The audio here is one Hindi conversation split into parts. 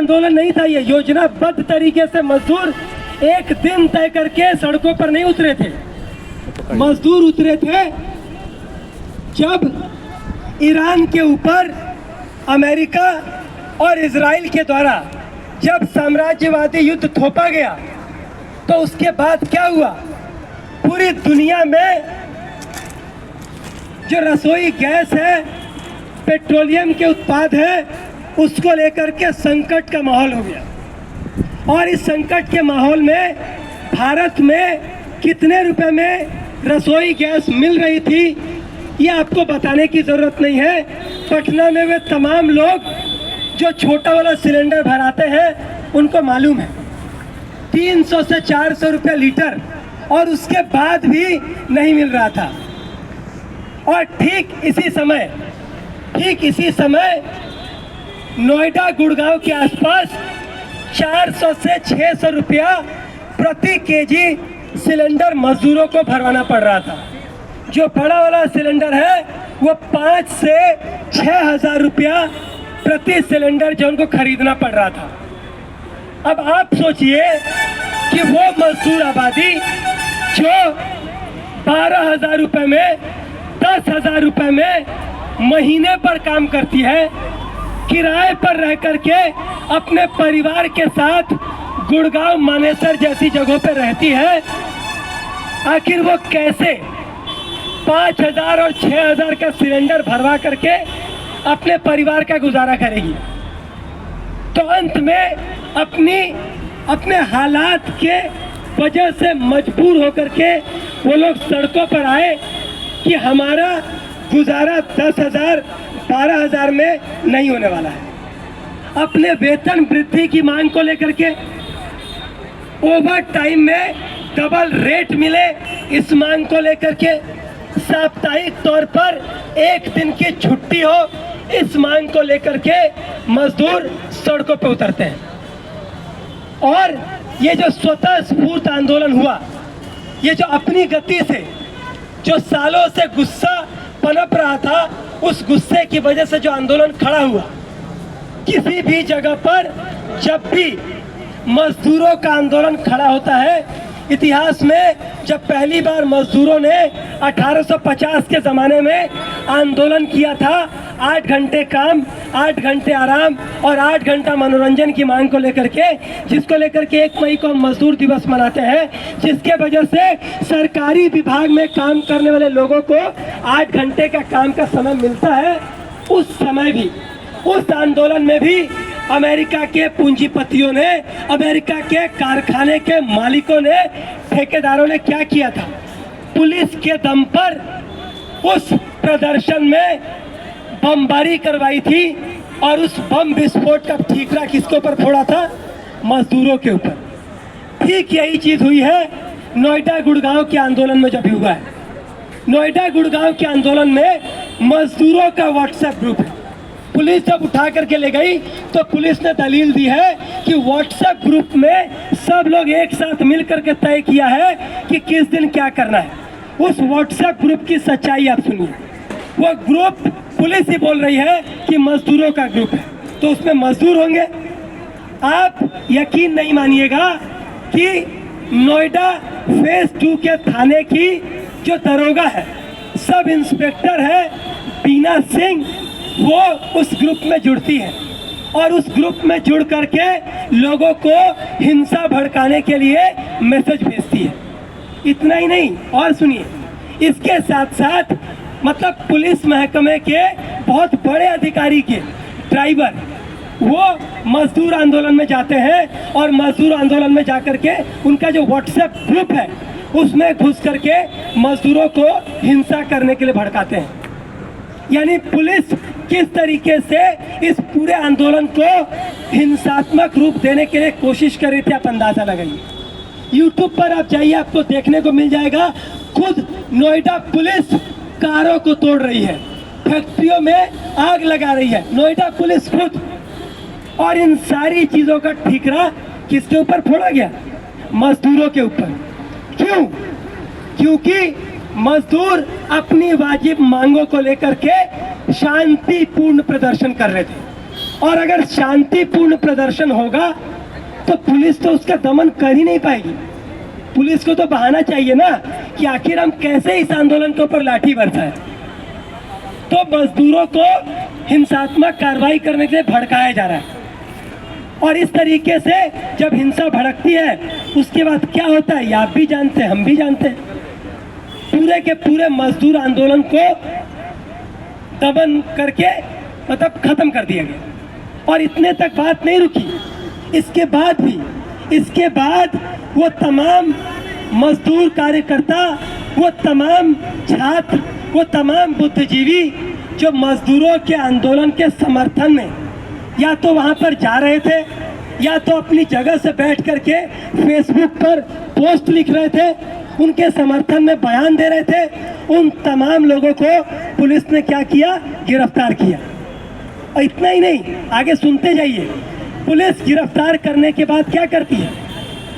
आंदोलन नहीं था, ये योजनाबद्ध तरीके से मजदूर एक दिन तय करके सड़कों पर नहीं उतरे थे। मजदूर उतरे थे जब ईरान के ऊपर अमेरिका और इजराइल के द्वारा जब साम्राज्यवादी युद्ध थोपा गया, तो उसके बाद क्या हुआ, पूरी दुनिया में जो रसोई गैस है, पेट्रोलियम के उत्पाद है, उसको लेकर के संकट का माहौल हो गया। और इस संकट के माहौल में भारत में कितने रुपए में रसोई गैस मिल रही थी, ये आपको बताने की ज़रूरत नहीं है। पटना में वे तमाम लोग जो छोटा वाला सिलेंडर भराते हैं उनको मालूम है, 300 से 400 रुपये लीटर, और उसके बाद भी नहीं मिल रहा था। और ठीक इसी समय नोएडा गुड़गांव के आसपास 400 से 600 रुपया प्रति केजी सिलेंडर मजदूरों को भरवाना पड़ रहा था। जो बड़ा वाला सिलेंडर है वो 5 से 6,000 रुपया प्रति सिलेंडर जो उनको खरीदना पड़ रहा था। अब आप सोचिए कि वो मजदूर आबादी जो 12,000 रुपये में, 10,000 रुपये में महीने पर काम करती है, किराए पर रह करके अपने परिवार के साथ गुड़गांव मानेसर जैसी जगहों पर रहती है, आखिर वो कैसे 5,000 और 6,000 का सिलेंडर भरवा करके अपने परिवार का गुजारा करेगी। तो अंत में अपने हालात के वजह से मजबूर होकर के वो लोग सड़कों पर आए कि हमारा गुजारा 10,000 12,000 में नहीं होने वाला है। अपने वेतन वृद्धि की मांग को लेकर के, ओवर टाइम में डबल रेट मिले इस मांग को लेकर के, साप्ताहिक तौर पर एक दिन की छुट्टी हो इस मांग को लेकर के मजदूर सड़कों पर उतरते हैं। और ये जो स्वतः स्फूर्त आंदोलन हुआ, ये जो अपनी गति से जो सालों से गुस्सा पनप रहा था, उस गुस्से की वजह से जो आंदोलन खड़ा हुआ, किसी भी जगह पर जब भी मजदूरों का आंदोलन खड़ा होता है, इतिहास में जब पहली बार मजदूरों ने 1850 के ज़माने में आंदोलन किया था, 8 घंटे काम, 8 घंटे आराम और 8 घंटा मनोरंजन की मांग को लेकर के, जिसको लेकर के 1 मई को हम मजदूर दिवस मनाते हैं, जिसके वजह से सरकारी विभाग में काम करने वाले लोगों को 8 घंटे का काम का समय मिलता है। उस समय भी, उस आंदोलन में भी अमेरिका के पूंजीपतियों ने, अमेरिका के कारखाने के मालिकों ने, ठेकेदारों ने क्या किया था, पुलिस के दम पर उस प्रदर्शन में बमबारी करवाई थी। और उस बम विस्फोट का ठीकरा किसके ऊपर फोड़ा था? मजदूरों के ऊपर। ठीक यही चीज हुई है नोएडा गुड़गांव के आंदोलन में जब भी हुआ है। नोएडा गुड़गांव के आंदोलन में मजदूरों का व्हाट्सएप ग्रुप है। पुलिस जब उठा करके ले गई तो पुलिस ने दलील दी है कि व्हाट्सएप ग्रुप में सब लोग एक साथ मिल करके तय किया है कि किस दिन क्या करना है। उस व्हाट्सएप ग्रुप की सच्चाई आप सुनिए। वो ग्रुप, पुलिस ही बोल रही है कि मजदूरों का ग्रुप है, तो उसमें मजदूर होंगे। आप यकीन नहीं मानिएगा कि नोएडा फेज 2 के थाने की जो दरोगा है, सब इंस्पेक्टर है बीना सिंह, वो उस ग्रुप में जुड़ती है और उस ग्रुप में जुड़ करके लोगों को हिंसा भड़काने के लिए मैसेज भेजती है। इतना ही नहीं, और सुनिए, इसके साथ साथ मतलब पुलिस महकमे के बहुत बड़े अधिकारी के ड्राइवर वो मजदूर आंदोलन में जाते हैं और मजदूर आंदोलन में जाकर के उनका जो व्हाट्सएप ग्रुप है उसमें घुस करके मजदूरों को हिंसा करने के लिए भड़काते हैं। यानी पुलिस किस तरीके से इस पूरे आंदोलन को हिंसात्मक रूप देने के लिए कोशिश कर रही थी, आप अंदाजा लगाइए। यूट्यूब पर आप जाइए, आपको देखने को मिल जाएगा, खुद नोएडा पुलिस कारों को तोड़ रही है, फैक्ट्रियों में आग लगा रही है, नोएडा पुलिस खुद। और इन सारी चीजों का ठीकरा किसके ऊपर फोड़ा गया? मजदूरों के ऊपर। क्यों? क्योंकि मजदूर अपनी वाजिब मांगों को लेकर के शांतिपूर्ण प्रदर्शन कर रहे थे। और अगर शांतिपूर्ण प्रदर्शन होगा तो पुलिस तो उसका दमन कर ही नहीं पाएगी। पुलिस को तो बहाना चाहिए ना कि आखिर हम कैसे इस आंदोलन के ऊपर लाठी बरसाएं। तो मजदूरों को हिंसात्मक कार्रवाई करने के लिए भड़काया जा रहा है, और इस तरीके से जब हिंसा भड़कती है उसके बाद क्या होता है ये आप भी जानते हैं, हम भी जानते हैं। पूरे के पूरे मजदूर आंदोलन को दमन करके मतलब खत्म कर दिया गया। और इतने तक बात नहीं रुकी, इसके बाद वो तमाम मजदूर कार्यकर्ता, वो तमाम छात्र, वो तमाम बुद्धिजीवी जो मजदूरों के आंदोलन के समर्थन में या तो वहाँ पर जा रहे थे या तो अपनी जगह से बैठ करके फेसबुक पर पोस्ट लिख रहे थे, उनके समर्थन में बयान दे रहे थे, उन तमाम लोगों को पुलिस ने क्या किया, गिरफ्तार किया। और इतना ही नहीं, आगे सुनते जाइए। पुलिस गिरफ्तार करने के बाद क्या करती है?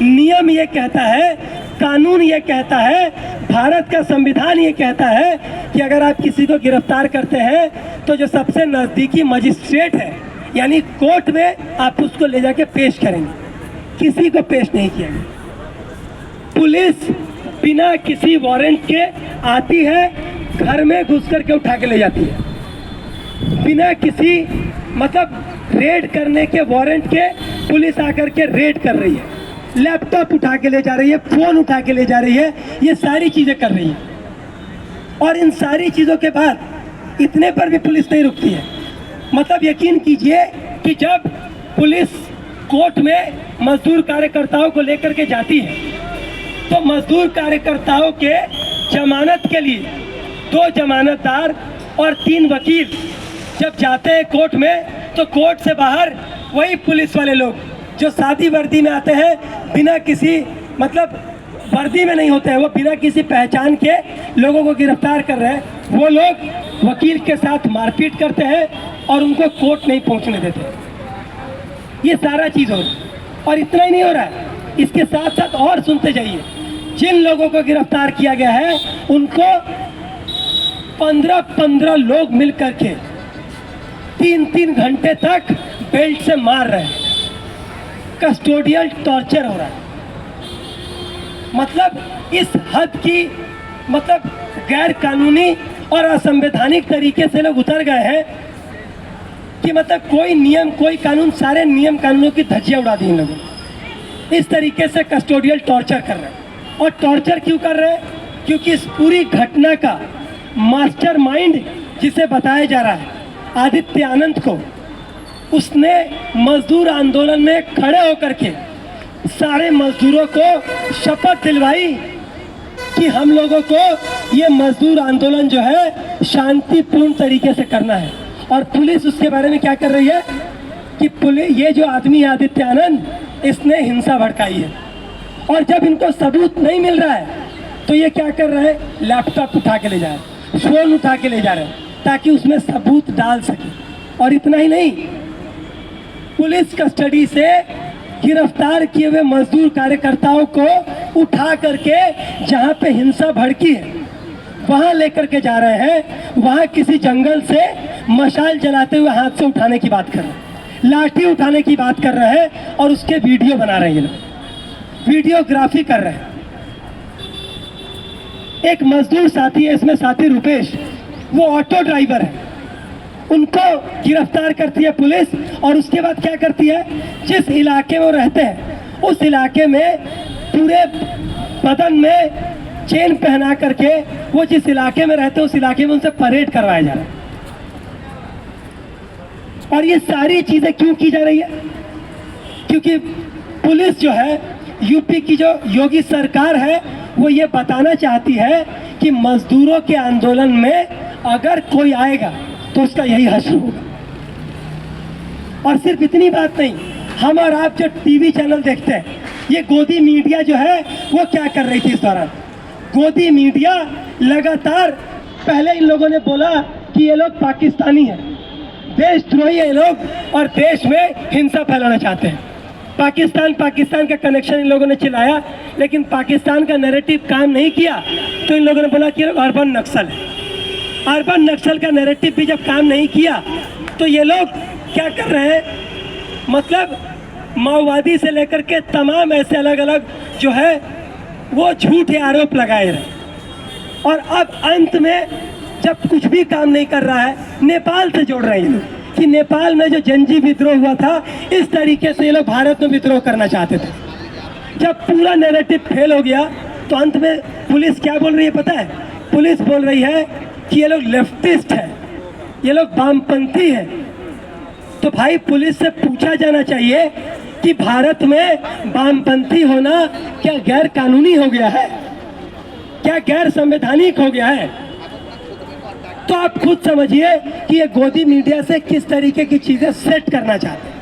नियम ये कहता है, कानून ये कहता है, भारत का संविधान ये कहता है कि अगर आप किसी को गिरफ्तार करते हैं तो जो सबसे नज़दीकी मजिस्ट्रेट है यानी कोर्ट में आप उसको ले जाके पेश करेंगे। किसी को पेश नहीं किया गया। पुलिस बिना किसी वारंट के आती है, घर में घुस करके उठा के ले जाती है, बिना किसी मतलब रेड करने के वारंट के पुलिस आकर के रेड कर रही है, लैपटॉप उठा के ले जा रही है, फोन उठा के ले जा रही है, ये सारी चीजें कर रही है। और इन सारी चीजों के बाद इतने पर भी पुलिस नहीं रुकती है। मतलब यकीन कीजिए कि जब पुलिस कोर्ट में मजदूर कार्यकर्ताओं को लेकर के जाती है तो मजदूर कार्यकर्ताओं के जमानत के लिए 2 जमानतदार और 3 वकील जब जाते हैं कोर्ट में, तो कोर्ट से बाहर वही पुलिस वाले लोग जो सादी वर्दी में आते हैं, बिना किसी मतलब वर्दी में नहीं होते हैं, वो बिना किसी पहचान के लोगों को गिरफ्तार कर रहे हैं, वो लोग वकील के साथ मारपीट करते हैं और उनको कोर्ट नहीं पहुंचने देते। ये सारा चीज़ हो रहा है। और इतना ही नहीं हो रहा है, इसके साथ साथ और सुनते जाइए। जिन लोगों को गिरफ्तार किया गया है उनको 15-15 लोग मिल करके 3-3 घंटे तक बेल्ट से मार रहे हैं। कस्टोडियल टॉर्चर हो रहा है। मतलब इस हद की मतलब गैर कानूनी और असंवैधानिक तरीके से लोग उतर गए हैं कि मतलब कोई नियम, कोई कानून, सारे नियम कानूनों की धज्जियां उड़ा दी इन लोगों ने। इस तरीके से कस्टोडियल टॉर्चर कर रहे हैं। और टॉर्चर क्यों कर रहे हैं? क्योंकि इस पूरी घटना का मास्टरमाइंड जिसे बताया जा रहा है आदित्य आनंद को, उसने मजदूर आंदोलन में खड़े होकर के सारे मजदूरों को शपथ दिलवाई कि हम लोगों को ये मजदूर आंदोलन जो है शांतिपूर्ण तरीके से करना है। और पुलिस उसके बारे में क्या कर रही है कि पुलिस, ये जो आदमी है आदित्य आनंद, इसने हिंसा भड़काई है। और जब इनको सबूत नहीं मिल रहा है तो ये क्या कर रहे हैं, लैपटॉप उठा के ले जा रहे हैं, फोन उठा के ले जा रहे हैं ताकि उसमें सबूत डाल सके। और इतना ही नहीं, पुलिस कस्टडी से गिरफ्तार किए हुए मजदूर कार्यकर्ताओं को उठा करके जहां पे हिंसा भड़की है वहां लेकर के जा रहे हैं। वहां किसी जंगल से मशाल जलाते हुए हाथ से उठाने की बात कर रहे हैं, लाठी उठाने की बात कर रहे हैं और उसके वीडियो बना रहे हैं ये लोग, वीडियोग्राफी कर रहे हैं। एक मजदूर साथी है, इसमें साथी रुपेश, वो ऑटो ड्राइवर है, उनको गिरफ्तार करती है पुलिस। और उसके बाद क्या करती है, जिस इलाके में वो रहते हैं उस इलाके में पूरे बदन में चेन पहना करके वो जिस इलाके में रहते हैं उस इलाके में उनसे परेड करवाया जा रहा है। और ये सारी चीजें क्यों की जा रही है? क्योंकि पुलिस जो है, यूपी की जो योगी सरकार है, वो ये बताना चाहती है कि मजदूरों के आंदोलन में अगर कोई आएगा तो उसका यही हश्र होगा। और सिर्फ इतनी बात नहीं, हम और आप जो टीवी चैनल देखते हैं, ये गोदी मीडिया जो है वो क्या कर रही थी इस दौरान? गोदी मीडिया लगातार, पहले इन लोगों ने बोला कि ये लोग पाकिस्तानी हैं, देशद्रोही है ये लोग और देश में हिंसा फैलाना चाहते हैं। पाकिस्तान का कनेक्शन इन लोगों ने चिल्लाया, लेकिन पाकिस्तान का नैरेटिव काम नहीं किया तो इन लोगों ने बोला कि अर्बन नक्सल है। अर्बन नक्सल का नैरेटिव भी जब काम नहीं किया तो ये लोग क्या कर रहे हैं, मतलब माओवादी से लेकर के तमाम ऐसे अलग अलग जो है वो झूठे आरोप लगाए रहे। और अब अंत में जब कुछ भी काम नहीं कर रहा है, नेपाल से जोड़ रहे हैं लोग कि नेपाल में जो जंजी विद्रोह हुआ था, इस तरीके से ये लोग भारत में विद्रोह करना चाहते थे। जब पूरा नैरेटिव फेल हो गया तो अंत में पुलिस क्या बोल रही है पता है? पुलिस बोल रही है कि ये लोग लेफ्टिस्ट है, ये लोग वामपंथी है। तो भाई पुलिस से पूछा जाना चाहिए कि भारत में वामपंथी होना क्या गैर कानूनी हो गया है, क्या गैर संवैधानिक हो गया है? तो आप खुद समझिए कि ये गोदी मीडिया से किस तरीके की चीजें सेट करना चाहते हैं।